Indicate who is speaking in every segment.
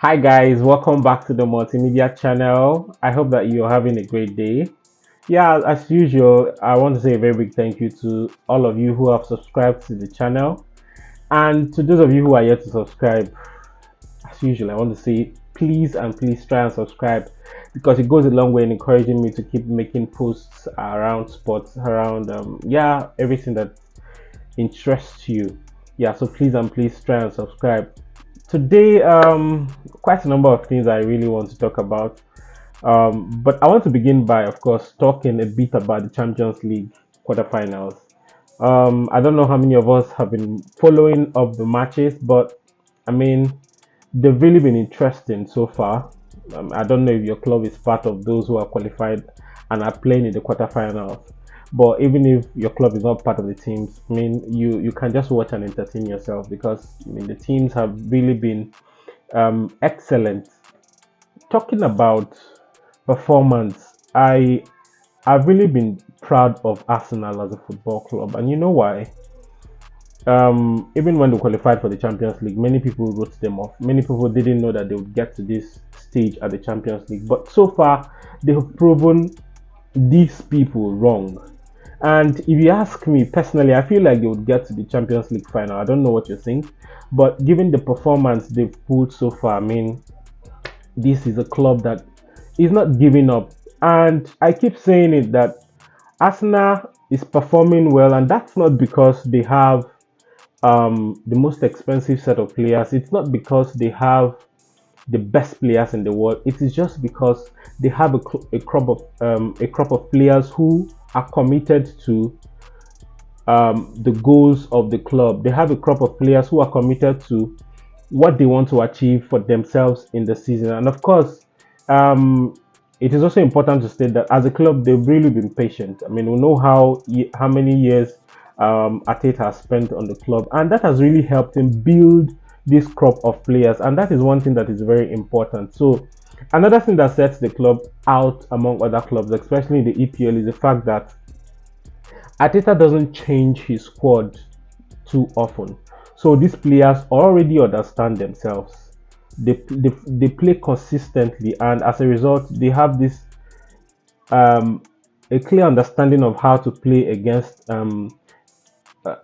Speaker 1: Hi guys, welcome back to the multimedia channel. I hope that you're having a great day. Yeah, as usual, I want to say a very big thank you to all of you who have subscribed to the channel. And to those of you who are yet to subscribe, as usual, I want to say please and please try and subscribe because it goes a long way in encouraging me to keep making posts around sports, around everything that interests you. Yeah, so please and please try and subscribe. Today, quite a number of things I really want to talk about. But I want to begin by, of course, talking a bit about the Champions League quarterfinals. I don't know how many of us have been following up the matches, but I mean, they've really been interesting so far. I don't know if your club is part of those who are qualified and are playing in the quarterfinals. But even if your club is not part of the teams, I mean, you can just watch and entertain yourself because I mean the teams have really been excellent. Talking about performance, I've really been proud of Arsenal as a football club, and you know why? Even when they qualified for the Champions League, many people wrote them off. Many people didn't know that they would get to this stage at the Champions League, but so far they have proven these people wrong. And if you ask me personally, I feel like they would get to the Champions League final. I don't know what you think, but given the performance they've put so far, I mean, this is a club that is not giving up. And I keep saying it that Arsenal is performing well, and that's not because they have the most expensive set of players. It's not because they have the best players in the world. It is just because they have a crop of players who are committed to the goals of the club. They have a crop of players who are committed to what they want to achieve for themselves in the season. And of course, um, it is also important to state that as a club, they've really been patient. I mean, we know how many years Arteta has spent on the club, and that has really helped him build this crop of players, and that is one thing that is very important. So, another thing that sets the club out among other clubs, especially in the EPL, is the fact that Arteta doesn't change his squad too often. So these players already understand themselves. They play consistently, and as a result, they have this um, a clear understanding of how to play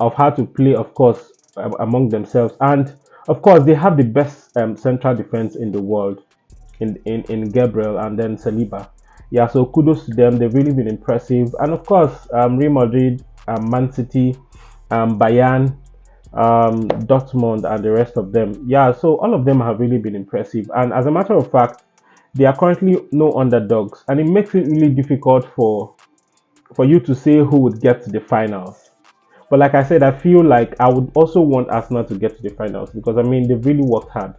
Speaker 1: of how to play, of course, among themselves. And of course, they have the best central defense in the world in Gabriel and then Saliba. Yeah, so kudos to them. They've really been impressive. And of course, Real Madrid, Man City, Bayern, Dortmund, and the rest of them. Yeah, so all of them have really been impressive. And as a matter of fact, they are currently no underdogs, and it makes it really difficult for you to say who would get to the finals. But like I said, I feel like I would also want Arsenal to get to the finals because I mean they've really worked hard.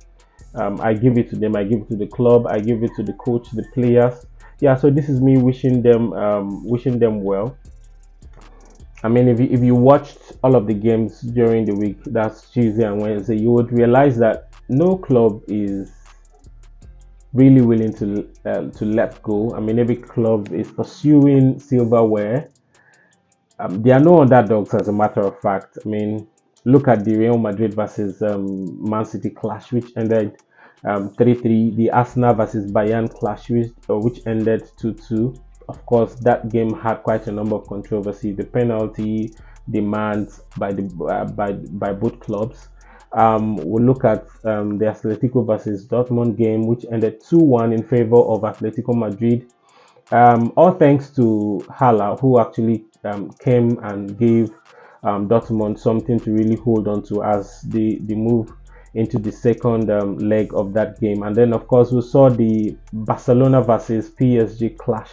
Speaker 1: I give it to them. I give it to the club. I give it to the coach, the players. Yeah, so this is me wishing them well. I mean, if you watched all of the games during the week, that's Tuesday and Wednesday, you would realize that no club is really willing to let go. I mean, every club is pursuing silverware. There are no underdogs, as a matter of fact. I mean, look at the Real Madrid versus Man City clash, which ended 3-3. The Arsenal versus Bayern clash, which ended 2-2. Of course, that game had quite a number of controversy. The penalty demands by both clubs. We'll look at the Atletico versus Dortmund game, which ended 2-1 in favor of Atletico Madrid. All thanks to Hala, who actually came and gave Dortmund something to really hold on to as they move into the second leg of that game. And then, of course, we saw the Barcelona versus PSG clash,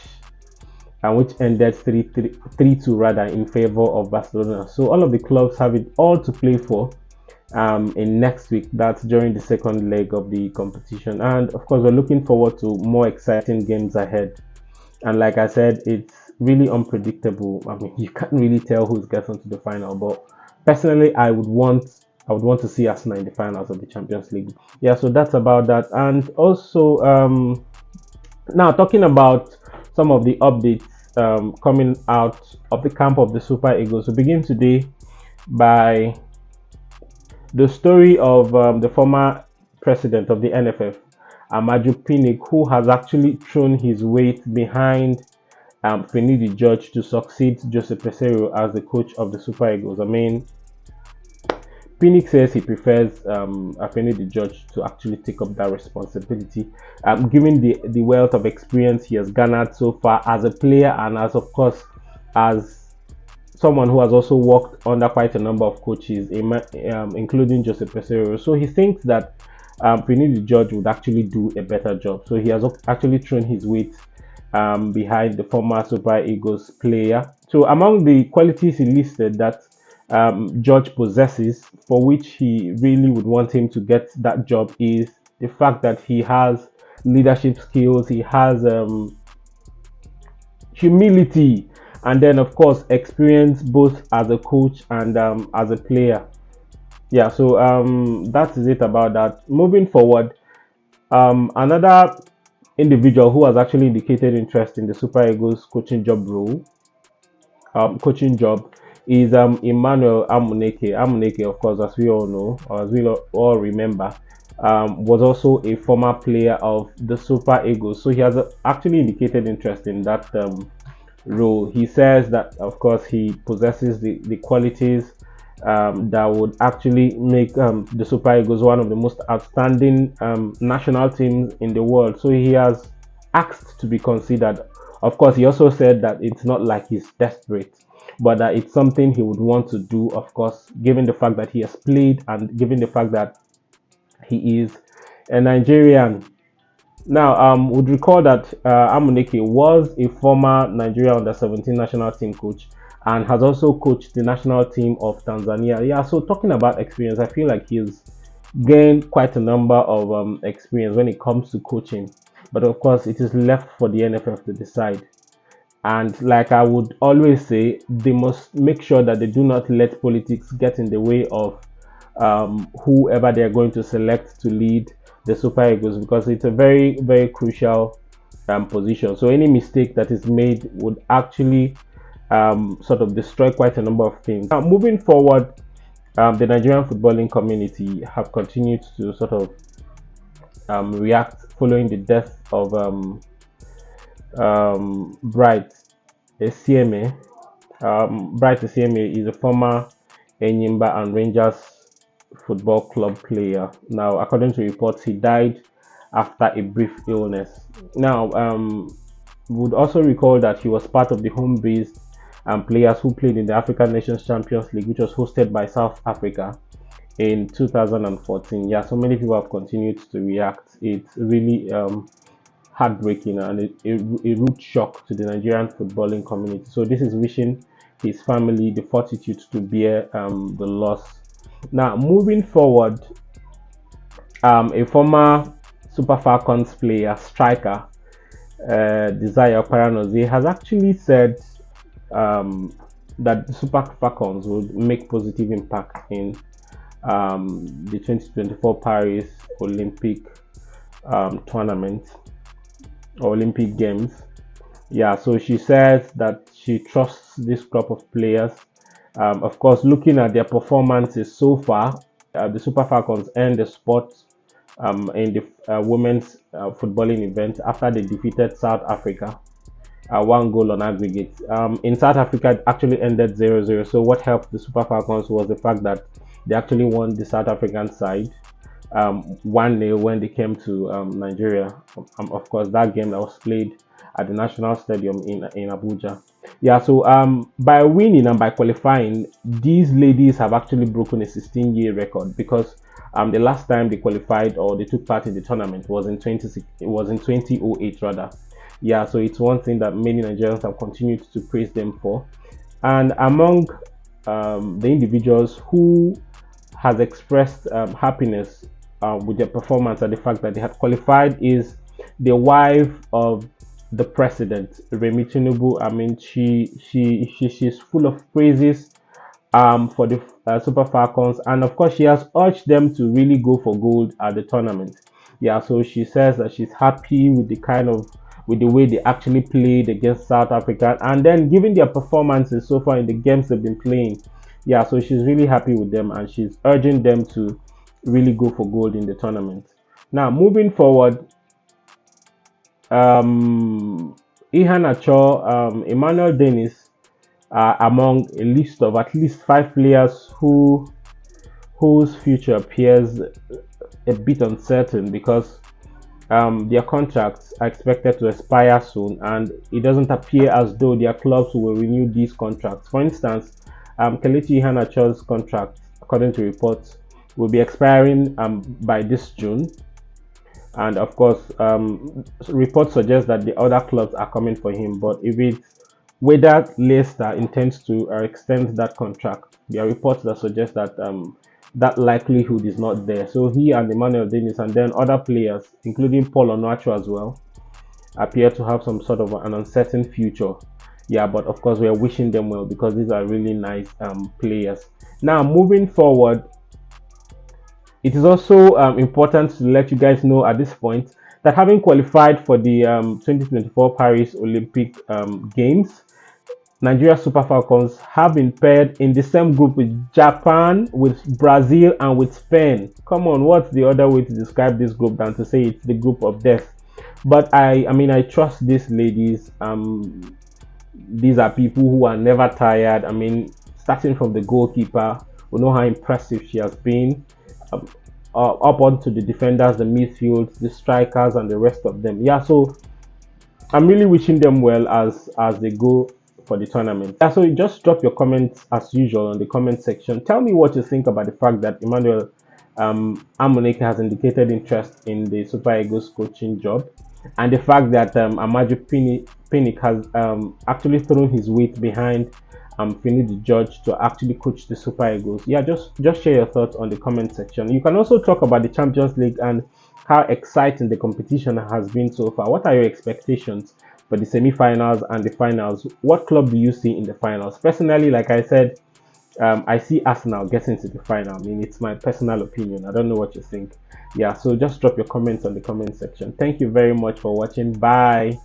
Speaker 1: which ended 3-2 rather in favor of Barcelona. So all of the clubs have it all to play for in next week. That's during the second leg of the competition. And of course, we're looking forward to more exciting games ahead. And like I said, it's really unpredictable. I mean, you can't really tell who's getting to the final. But personally, I would want to see Arsenal in the finals of the Champions League. Yeah, so that's about that. And also, now talking about some of the updates coming out of the camp of the Super Eagles. We begin today by the story of the former president of the NFF, Amaju Pinnick, who has actually thrown his weight behind Finidi George to succeed Jose Peseiro as the coach of the Super Eagles. I mean, Pinnick says he prefers Finidi George to actually take up that responsibility, given the wealth of experience he has garnered so far as a player and as, of course, as someone who has also worked under quite a number of coaches, including Jose Peseiro. So he thinks that Finidi George would actually do a better job. So he has actually thrown his weight behind the former Super Eagles player. So among the qualities he listed that George possesses, for which he really would want him to get that job, is the fact that he has leadership skills, he has humility, and then of course experience both as a coach and as a player. Yeah, so that is it about that. Moving forward, another individual who has actually indicated interest in the Super Eagles coaching job is Emmanuel Amuneke. Amuneke, of course, as we all know, or as we all remember, was also a former player of the Super Eagles. So he has actually indicated interest in that role. He says that, of course, he possesses the qualities that would actually make the Super Eagles one of the most outstanding national teams in the world. So he has asked to be considered. Of course, he also said that it's not like he's desperate, but that it's something he would want to do, of course, given the fact that he has played and given the fact that he is a Nigerian. Now, would recall that Amuneke was a former Nigeria under-17 national team coach and has also coached the national team of Tanzania. Yeah, so talking about experience, I feel like he's gained quite a number of experience when it comes to coaching. But of course, it is left for the NFF to decide. And like I would always say, they must make sure that they do not let politics get in the way of whoever they are going to select to lead the Super Eagles, because it's a very, very crucial position. So any mistake that is made would actually sort of destroy quite a number of things. Now, moving forward, the Nigerian footballing community have continued to sort of react following the death of Bright Esieme. Bright Esieme is a former Enyimba and Rangers football club player. Now, according to reports, he died after a brief illness. Now, would also recall that he was part of the home-based players who played in the African Nations Champions League, which was hosted by South Africa in 2014. Yeah, so many people have continued to react. It's really heartbreaking and a root shock to the Nigerian footballing community. So this is wishing his family the fortitude to bear the loss. Now, moving forward, a former Super Falcons player, striker, Desire Paranozi, has actually said that the Super Falcons would make positive impact in the 2024 Paris Olympic tournament or Olympic Games. Yeah, so she says that she trusts this crop of players. Of course, looking at their performances so far, the Super Falcons earned the spot in the women's footballing event after they defeated South Africa 1 goal on aggregate. In South Africa, it actually ended 0-0. So what helped the Super Falcons was the fact that they actually won the South African side 1-0 when they came to Nigeria. Of course, that game that was played at the National Stadium in Abuja. Yeah, so by winning and by qualifying, these ladies have actually broken a 16-year record, because the last time they qualified or they took part in the tournament was in 2008 rather. Yeah, so it's one thing that many Nigerians have continued to praise them for. And among the individuals who has expressed happiness with their performance and the fact that they had qualified is the wife of the president, Oluremi Tinubu. I mean, she's full of praises for the Super Falcons, and of course she has urged them to really go for gold at the tournament. Yeah, so she says that she's happy with the way they actually played against South Africa, and then given their performances so far in the games they've been playing. Yeah, so she's really happy with them, and she's urging them to really go for gold in the tournament. Now, moving forward, Iheanacho, Emmanuel Dennis are among a list of at least 5 players whose future appears a bit uncertain because their contracts are expected to expire soon, and it doesn't appear as though their clubs will renew these contracts. For instance, Kelechi Iheanacho's contract, according to reports, will be expiring by this June, and of course, reports suggest that the other clubs are coming for him. But if it's whether Leicester intends to extend that contract, there are reports that suggest that that likelihood is not there. So he and Emmanuel Dennis and then other players, including Paul Onuachu as well, appear to have some sort of an uncertain future. Yeah, but of course we are wishing them well because these are really nice players. Now moving forward, it is also important to let you guys know at this point that having qualified for the 2024 Paris Olympic Games, Nigeria Super Falcons have been paired in the same group with Japan, with Brazil, and with Spain. Come on, what's the other way to describe this group than to say it's the group of death? But I mean, I trust these ladies. These are people who are never tired. I mean, starting from the goalkeeper, we know how impressive she has been. Um, up onto the defenders, the midfield, the strikers, and the rest of them. Yeah, so I'm really wishing them well as they go for the tournament. Yeah, so just drop your comments as usual on the comment section. Tell me what you think about the fact that Emmanuel Amuneke has indicated interest in the Super Eagles coaching job, and the fact that Amaju Pinnick has actually thrown his weight behind Finidi George to actually coach the Super Eagles. Yeah, just share your thoughts on the comment section. You can also talk about the Champions League and how exciting the competition has been so far. What are your expectations for the semi-finals and the finals? What club do you see in the finals? Personally, like I said, I see Arsenal getting to the final. I mean, it's my personal opinion. I don't know what you think. Yeah, so just drop your comments on the comment section. Thank you very much for watching. Bye.